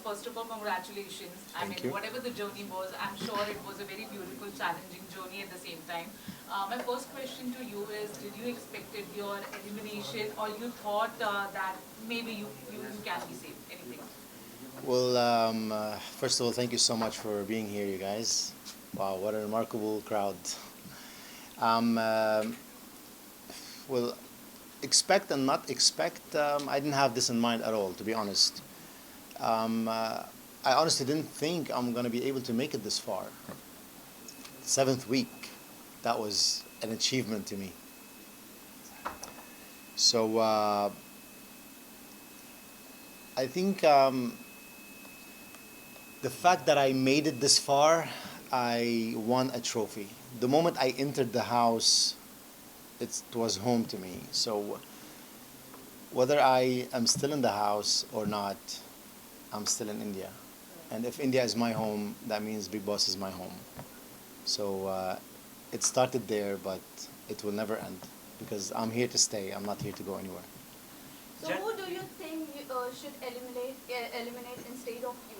first of all, congratulations. Thank you. Whatever the journey was, I'm sure it was a very beautiful, challenging journey at the same time. My first question to you is, did you expected your elimination, or you thought that maybe you can be saved? Anything? Well, first of all, thank you so much for being here, you guys. Wow, what a remarkable crowd. Um, uh, well, expect and not expect, I didn't have this in mind at all, to be honest. Um, uh, I honestly didn't think I'm going to be able to make it this far. Seventh week, that was an achievement to me. So I think the fact that I made it this far, I won a trophy. The moment I entered the house, it was home to me. So whether I am still in the house or not, I'm still in India. And if India is my home, that means Big Boss is my home. So it started there, but it will never end because I'm here to stay. I'm not here to go anywhere. So who do you think should eliminate instead of you?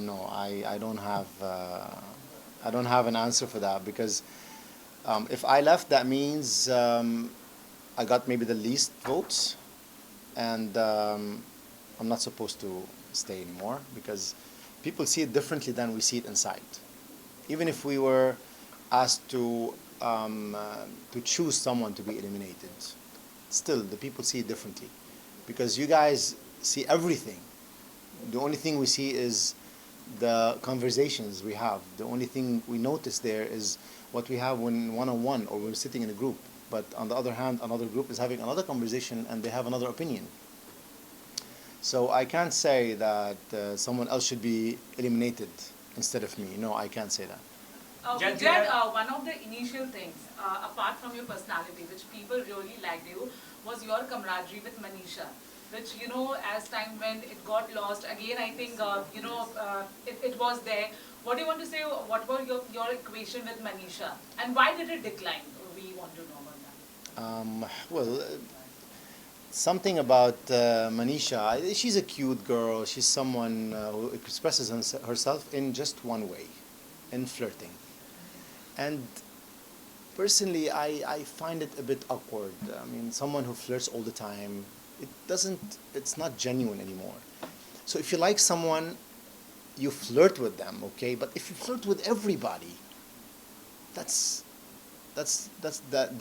No, I don't have an answer for that because if I left, that means I got maybe the least votes, and I'm not supposed to stay anymore because people see it differently than we see it inside. Even if we were asked to choose someone to be eliminated, still the people see it differently because you guys see everything. The only thing we see is the conversations we have. The only thing we notice there is what we have when one-on-one or we're sitting in a group. But on the other hand, another group is having another conversation and they have another opinion. So I can't say that someone else should be eliminated instead of me. No, I can't say that. Jad, one of the initial things, apart from your personality, which people really liked you, was your camaraderie with Manisha. Which, as time when it got lost, again, I think, it was there. What do you want to say? What was your equation with Manisha? And why did it decline? We want to know about that. Well, something about Manisha. She's a cute girl. She's someone who expresses herself in just one way, in flirting. And personally, I find it a bit awkward. I mean, someone who flirts all the time, it's not genuine anymore. So if you like someone, you flirt with them, okay? But if you flirt with everybody, the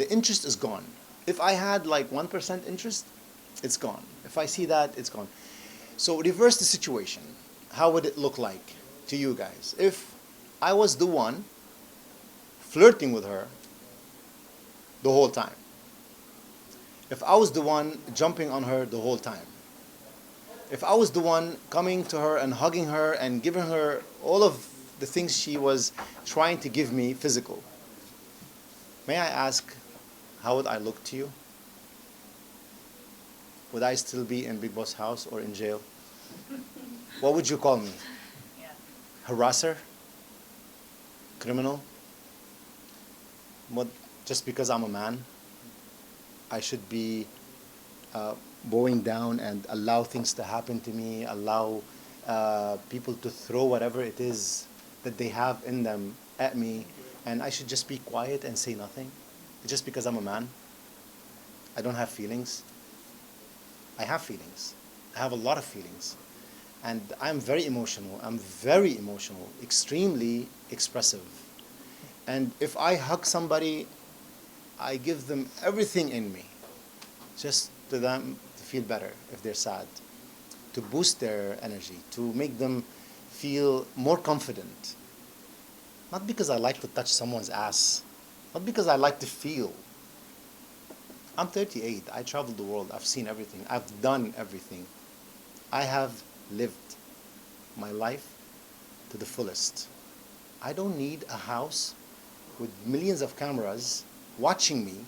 interest is gone. If I had like 1% interest, it's gone. If I see that, it's gone. So reverse the situation. How would it look like to you guys? If I was the one flirting with her the whole time. If I was the one jumping on her the whole time. If I was the one coming to her and hugging her and giving her all of the things she was trying to give me physical. May I ask, how would I look to you? Would I still be in Big Boss house or in jail? What would you call me? Yeah. Harasser? Criminal? What, just because I'm a man, I should be bowing down and allow things to happen to me, allow people to throw whatever it is that they have in them at me, and I should just be quiet and say nothing just because I'm a man? I don't have feelings. I have feelings. I have a lot of feelings. And I'm very emotional. I'm very emotional, extremely expressive. And if I hug somebody, I give them everything in me, just to them to feel better if they're sad, to boost their energy, to make them feel more confident. Not because I like to touch someone's ass, not because I like to feel. I'm 38. I traveled the world. I've seen everything. I've done everything. I have lived my life to the fullest. I don't need a house with millions of cameras watching me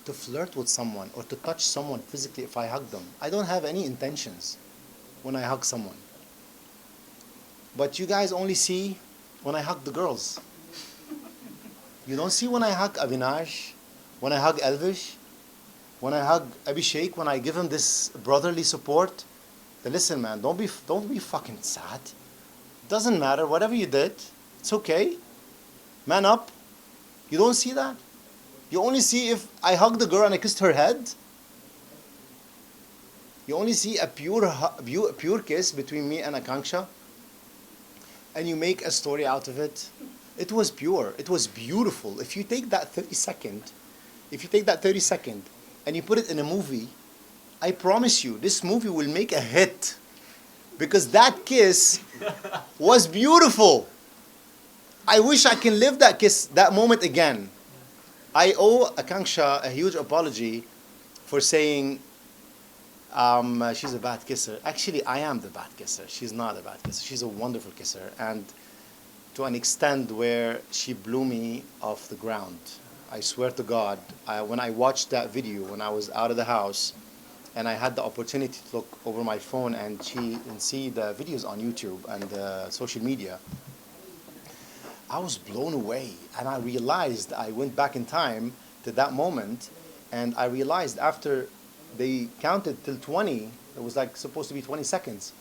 to flirt with someone or to touch someone physically if I hug them. I don't have any intentions when I hug someone. But you guys only see when I hug the girls. You don't see when I hug Avinash, when I hug Elvish, when I hug Abhishek, when I give him this brotherly support. Then listen, man, don't be fucking sad. Doesn't matter, whatever you did, it's okay. Man up. You don't see that? You only see if I hugged the girl and I kissed her head. You only see a pure kiss between me and Akanksha, and you make a story out of it. It was pure. It was beautiful. If you take that 30-second, and you put it in a movie, I promise you, this movie will make a hit, because that kiss was beautiful. I wish I can live that kiss, that moment again. I owe Akanksha a huge apology for saying she's a bad kisser. Actually, I am the bad kisser. She's not a bad kisser. She's a wonderful kisser, and to an extent where she blew me off the ground. I swear to God, when I watched that video, when I was out of the house, and I had the opportunity to look over my phone and see the videos on YouTube and social media, I was blown away. And I realized, I went back in time to that moment, and I realized after they counted till 20, it was like supposed to be 20 seconds.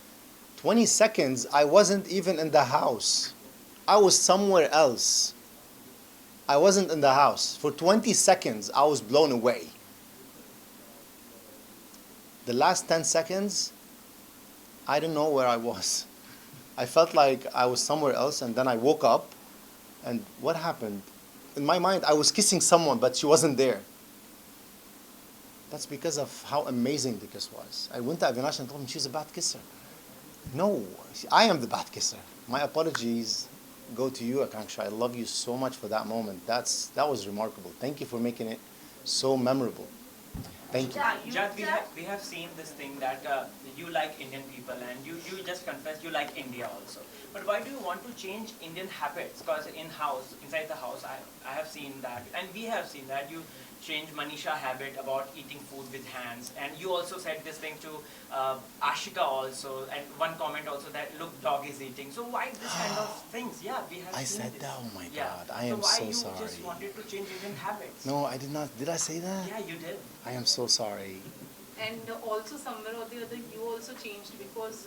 20 seconds, I wasn't even in the house. I was somewhere else. I wasn't in the house. For 20 seconds, I was blown away. The last 10 seconds, I don't know where I was. I felt like I was somewhere else, and then I woke up, and what happened? In my mind, I was kissing someone, but she wasn't there. That's because of how amazing the kiss was. I went to Avinash and told him she's a bad kisser. No, I am the bad kisser. My apologies go to you, Akanksha. I love you so much for that moment. That was remarkable. Thank you for making it so memorable. Thank you. Jad, we have seen this thing that you like Indian people, and you just confessed you like India also. But why do you want to change Indian habits? Because inside the house, I have seen that, and we have seen that you change Manisha habit about eating food with hands, and you also said this thing to Ashika also, and one comment also that look, dog is eating. So why this kind of things? Yeah, we have. I seen said this. that. Oh my Yeah. God, I am so sorry. So why you just wanted to change Indian habits? No, I did not. Did I say that? Yeah, you did. I am so sorry. And also somewhere or the other you also changed, because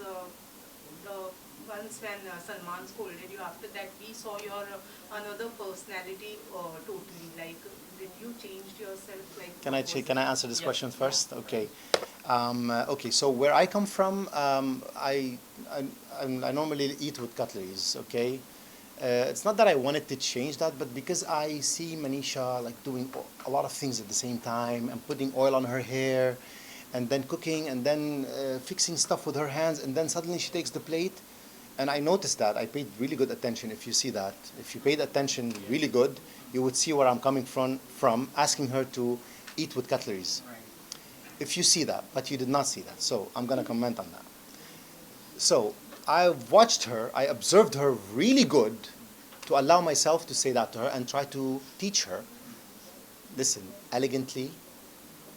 once when Salman scolded you, after that we saw your another personality totally. Like, did you change yourself? Like, Can I answer this Yeah. question first? Okay. Okay. So where I come from, I normally eat with cutleries. Okay. It's not that I wanted to change that, but because I see Manisha like doing a lot of things at the same time, and putting oil on her hair, and then cooking, and then fixing stuff with her hands, and then suddenly she takes the plate, and I noticed that. I paid really good attention. If you see that, if you paid attention really good, you would see where I'm coming from asking her to eat with cutleries. Right. If you see that, but you did not see that, so I'm gonna comment on that. So I watched her, I observed her really good to allow myself to say that to her and try to teach her. Listen, elegantly,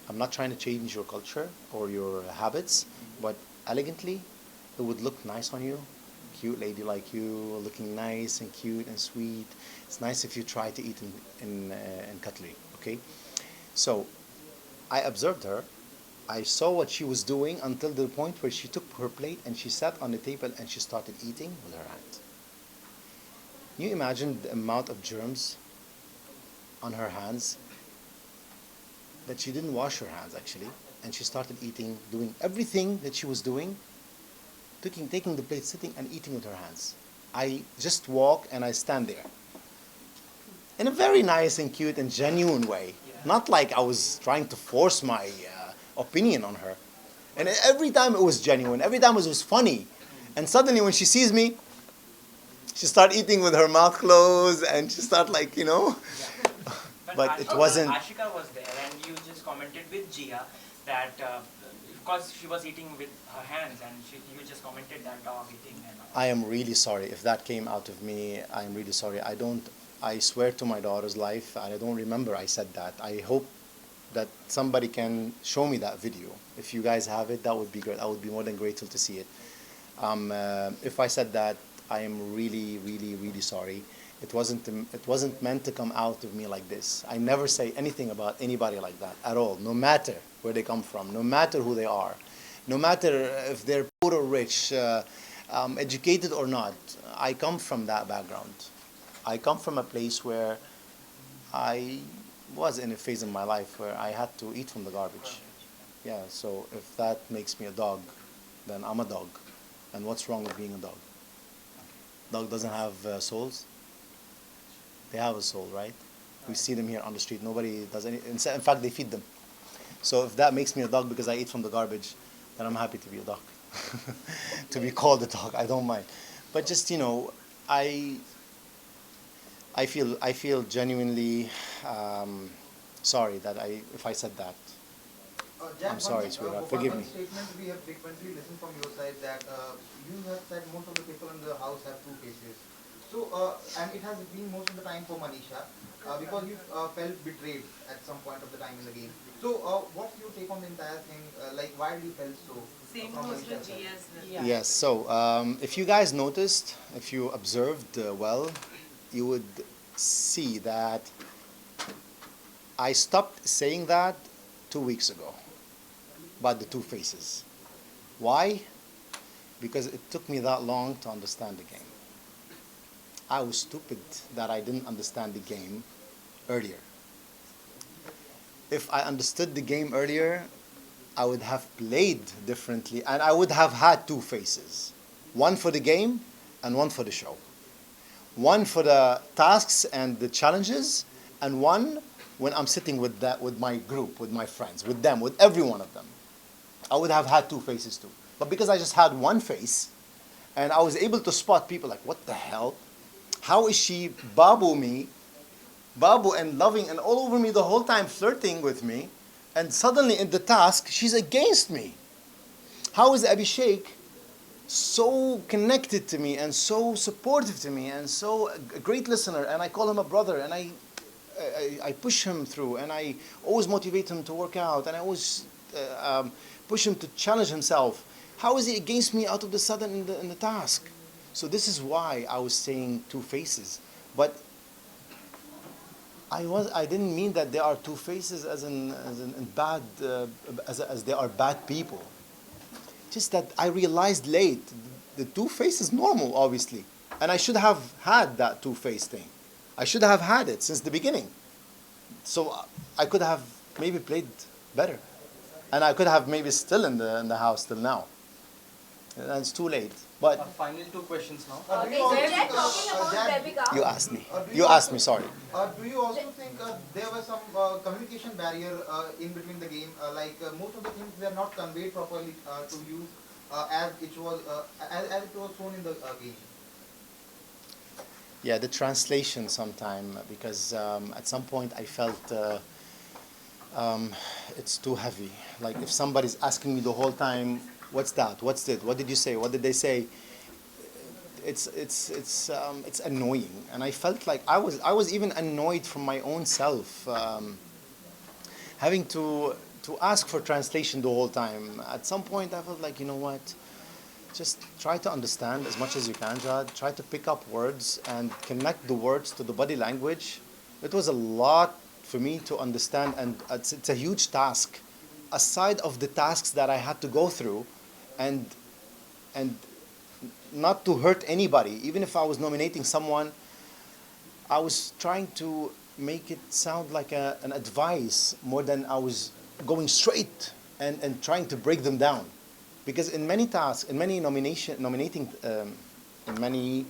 I'm not trying to change your culture or your habits, but elegantly, it would look nice on you. Cute lady like you, looking nice and cute and sweet. It's nice if you try to eat in cutlery, okay? So I observed her. I saw what she was doing until the point where she took her plate and she sat on the table and she started eating with her hands. Can you imagine the amount of germs on her hands? That she didn't wash her hands actually, and she started eating, doing everything that she was doing, taking the plate, sitting and eating with her hands. I just walk and I stand there. In a very nice and cute and genuine way. Not like I was trying to force my opinion on her. And every time it was genuine, every time it was funny. And suddenly when she sees me, she started eating with her mouth closed and she started like, you know. But it wasn't. Ashika was there, and you just commented with Jia that because she was eating with her hands, and you just commented that dog eating. And all. I am really sorry if that came out of me. I am really sorry. I swear to my daughter's life, and I don't remember I said that. I hope that somebody can show me that video. If you guys have it, that would be great. I would be more than grateful to see it. If I said that, I am really, really, really sorry. It wasn't meant to come out of me like this. I never say anything about anybody like that at all, no matter where they come from, no matter who they are. no matter if they're poor or rich, educated or not. I come from that background. I come from a place where I was in a phase in my life where I had to eat from the garbage. Yeah, so if that makes me a dog, then I'm a dog. And what's wrong with being a dog? Dog doesn't have souls? They have a soul, right? We see them here on the street. Nobody does any. In fact, they feed them. So if that makes me a dog because I eat from the garbage, then I'm happy to be a dog. To be called a dog, I don't mind. But just, I feel genuinely sorry that if I said that. Jad, I'm sorry, one sweetheart. Forgive me. statement we have frequently listened from your side that you have said most of the people in the house have two faces. So, and it has been most of the time for Manisha because you felt betrayed at some point of the time in the game. So, what's your take on the entire thing? Like, why did you felt so? Same from goes Manisha's with side? G as well. Yes, so if you guys noticed, if you observed well, you would see that I stopped saying that 2 weeks ago about the two faces. Why? Because it took me that long to understand the game. I was stupid that I didn't understand the game earlier. If I understood the game earlier, I would have played differently and I would have had two faces. One for the game and one for the show. One for the tasks and the challenges, and one when I'm sitting with my group, with my friends, with them, with every one of them. I would have had two faces too. But because I just had one face, and I was able to spot people like, what the hell? How is she Babu and loving and all over me the whole time, flirting with me, and suddenly in the task, she's against me? How is Abhishek so connected to me and so supportive to me and so a great listener, and I call him a brother, and I push him through, and I always motivate him to work out, and I always push him to challenge himself. How is he against me out of the sudden in the task? So this is why I was saying two faces. But I didn't mean that there are two faces as in bad as they are bad people. Just that I realized late the two face is normal, obviously, and I should have had that two face thing. I should have had it since the beginning. So I could have maybe played better, and I could have maybe still in the house till now. And it's too late. But Final two questions now. Do Okay, you also so think, Jad, talking about Jad, Devika. you asked me. do You asked me. Sorry. Do you also think there was some communication barrier in between the game? Most of the things were not conveyed properly to you as it was shown in the game. Yeah, the translation sometime, because at some point I felt it's too heavy. Like if somebody's asking me the whole time, what's that? What's it? What did you say? What did they say? It's annoying, and I felt like I was even annoyed from my own self, having to ask for translation the whole time. At some point, I felt like, you know what? Just try to understand as much as you can, Jad. Try to pick up words and connect the words to the body language. It was a lot for me to understand, and it's a huge task. Aside of the tasks that I had to go through, and not to hurt anybody, even if I was nominating someone, I was trying to make it sound like an advice more than I was going straight and trying to break them down. Because in many tasks, in many nominating, in many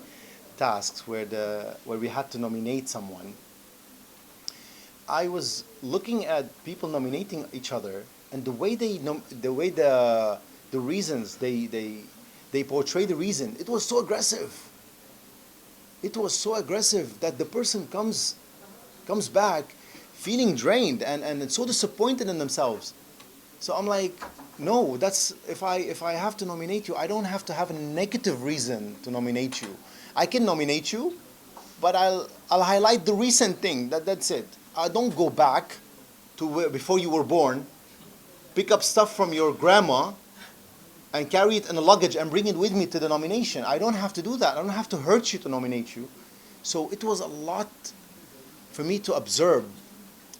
tasks where we had to nominate someone, I was looking at people nominating each other, and the way the reasons they portray the reason, it was so aggressive. It was so aggressive that the person comes back feeling drained and so disappointed in themselves. So I'm like, no, that's if I have to nominate you, I don't have to have a negative reason to nominate you. I can nominate you, but I'll highlight the recent thing. That's it. I don't go back to before you were born, pick up stuff from your grandma, and carry it in a luggage and bring it with me to the nomination. I don't have to do that. I don't have to hurt you to nominate you. So it was a lot for me to observe,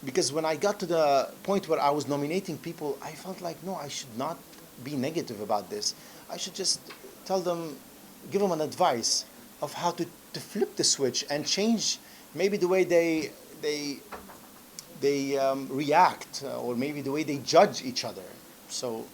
because when I got to the point where I was nominating people, I felt like, no, I should not be negative about this. I should just tell them, give them an advice of how to flip the switch and change maybe the way they react, or maybe the way they judge each other. So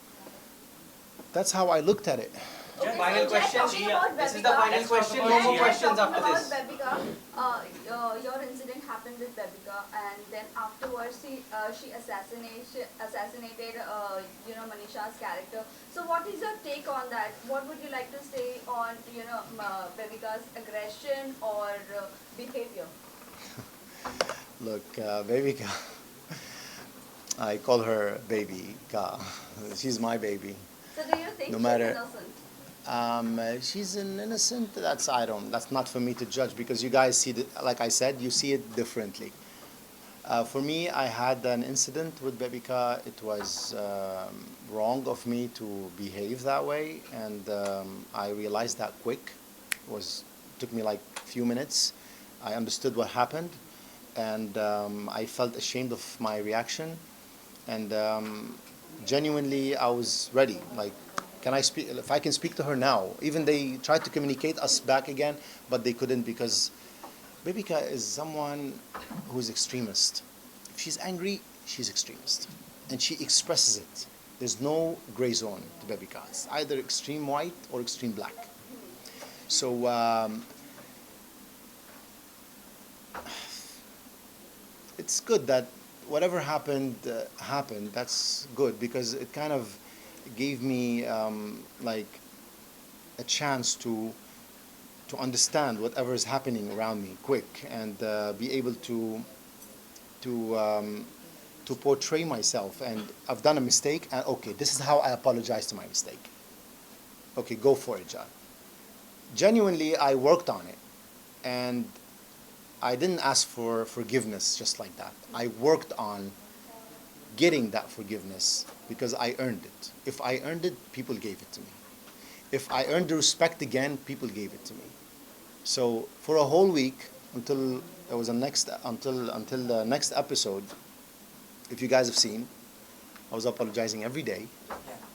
that's how I looked at it. Okay, Final so Jad, question. talking about This is Babika, the final Let's talk question. about No more Jia. questions talking after about this. Babika, your incident happened with Babika, and then afterwards she assassinated Manisha's character. So what is your take on that? What would you like to say on Babika's aggression or behavior? Look, baby Ka, I call her baby Ka. She's my baby. So do you think No she's matter- innocent? She's an innocent. That's not for me to judge, because you guys see like I said, you see it differently. For me, I had an incident with Babika. It was wrong of me to behave that way, and I realized that quick. Took me like a few minutes. I understood what happened, and I felt ashamed of my reaction, and genuinely I was ready. Like, can I speak? If I can speak to her now, even they tried to communicate us back again, but they couldn't, because Babika is someone who's extremist. If she's angry, she's extremist, and she expresses it. There's no gray zone to Babika. It's either extreme white or extreme black. So it's good that whatever happened happened. That's good, because it kind of gave me like a chance to understand whatever is happening around me quick, and be able to portray myself. And I've done a mistake, and okay, this is how I apologize to my mistake. Okay, go for it, Jad. Genuinely, I worked on it, and I didn't ask for forgiveness just like that. I worked on getting that forgiveness, because I earned it. If I earned it, people gave it to me. If I earned the respect again, people gave it to me. So for a whole week, until the next episode, if you guys have seen, I was apologizing every day,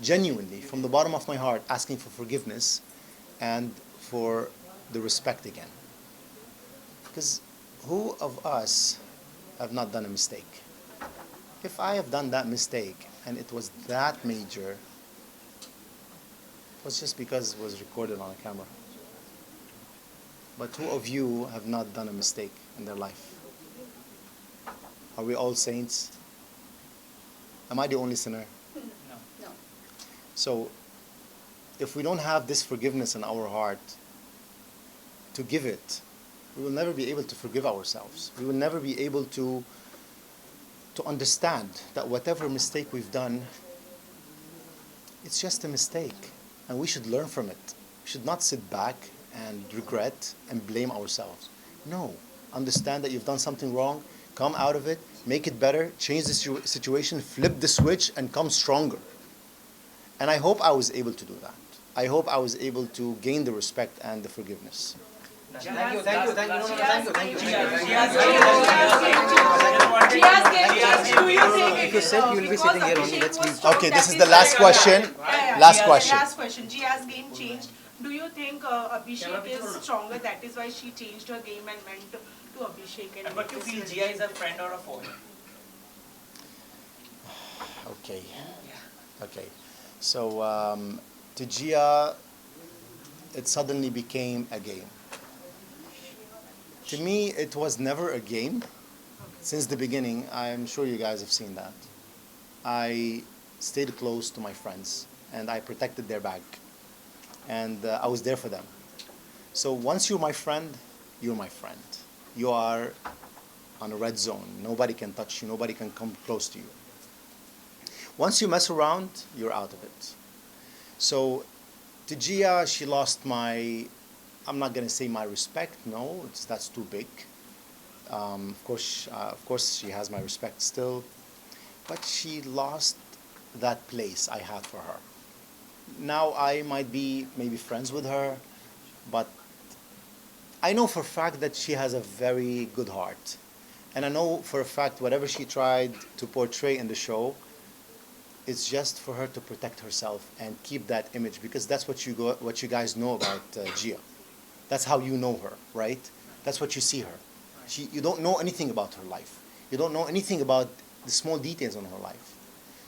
genuinely, from the bottom of my heart, asking for forgiveness and for the respect again. Because who of us have not done a mistake? If I have done that mistake and it was that major, it was just because it was recorded on a camera. But who of you have not done a mistake in their life? Are we all saints? Am I the only sinner? No. So, if we don't have this forgiveness in our heart to give it, we will never be able to forgive ourselves. We will never be able to understand that whatever mistake we've done, it's just a mistake, and we should learn from it. We should not sit back and regret and blame ourselves. No, understand that you've done something wrong, come out of it, make it better, change the situation, flip the switch, and come stronger. And I hope I was able to do that. I hope I was able to gain the respect and the forgiveness. Thank you. No, thank you. Jia's game changed. Do you think If you said you will be sitting here only, let's leave. Okay, this is the last question. Last question. Last question. Jia's game changed. Do you think Abhishek is stronger? That is why she changed her game and went to Abhishek. And But you feel Jia is a friend or a foe? Okay. Okay. So, to Gia, it suddenly became a game. To me, it was never a game. Since the beginning, I'm sure you guys have seen that. I stayed close to my friends, and I protected their back. And I was there for them. So once you're my friend, you're my friend. You are on a red zone. Nobody can touch you. Nobody can come close to you. Once you mess around, you're out of it. So to Gia, she lost my, I'm not going to say my respect. No, that's too big. Of course, she has my respect still. But she lost that place I had for her. Now I might be maybe friends with her, but I know for a fact that she has a very good heart. And I know for a fact whatever she tried to portray in the show, it's just for her to protect herself and keep that image, because that's what what you guys know about Gia. That's how you know her, right? That's what you see her. You don't know anything about her life. You don't know anything about the small details on her life.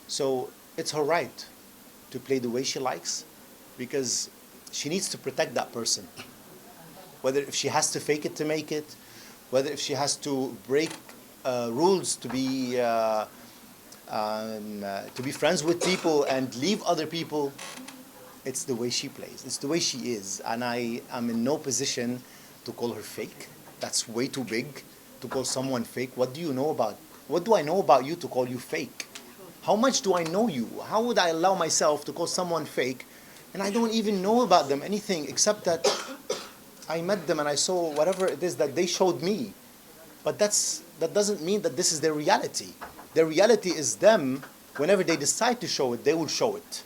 So it's her right to play the way she likes, because she needs to protect that person. Whether if she has to fake it to make it, whether if she has to break rules to be friends with people and leave other people, it's the way she plays. It's the way she is. And I am in no position to call her fake. That's way too big to call someone fake. What do I know about you to call you fake? How much do I know you? How would I allow myself to call someone fake? And I don't even know about them anything except that I met them and I saw whatever it is that they showed me. But that doesn't mean that this is their reality. Their reality is them. Whenever they decide to show it, they will show it.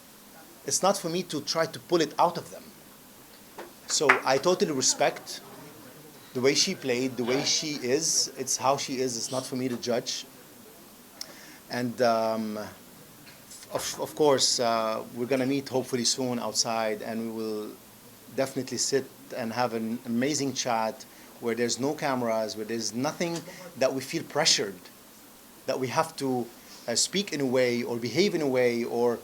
It's not for me to try to pull it out of them. So I totally respect the way she played, the way she is. It's how she is. It's not for me to judge. And of course, we're going to meet hopefully soon outside, and we will definitely sit and have an amazing chat where there's no cameras, where there's nothing that we feel pressured, that we have to speak in a way or behave in a way or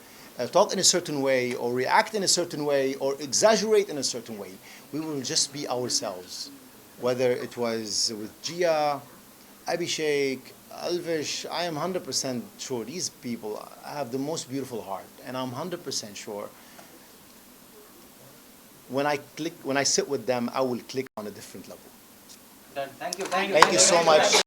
talk in a certain way or react in a certain way or exaggerate in a certain way. We will just be ourselves. Whether it was with Gia, Abhishek, Elvish, I am 100% sure these people have the most beautiful heart, and I'm 100% sure when I sit with them, I will click on a different level. Done. Thank you. Thank you so much.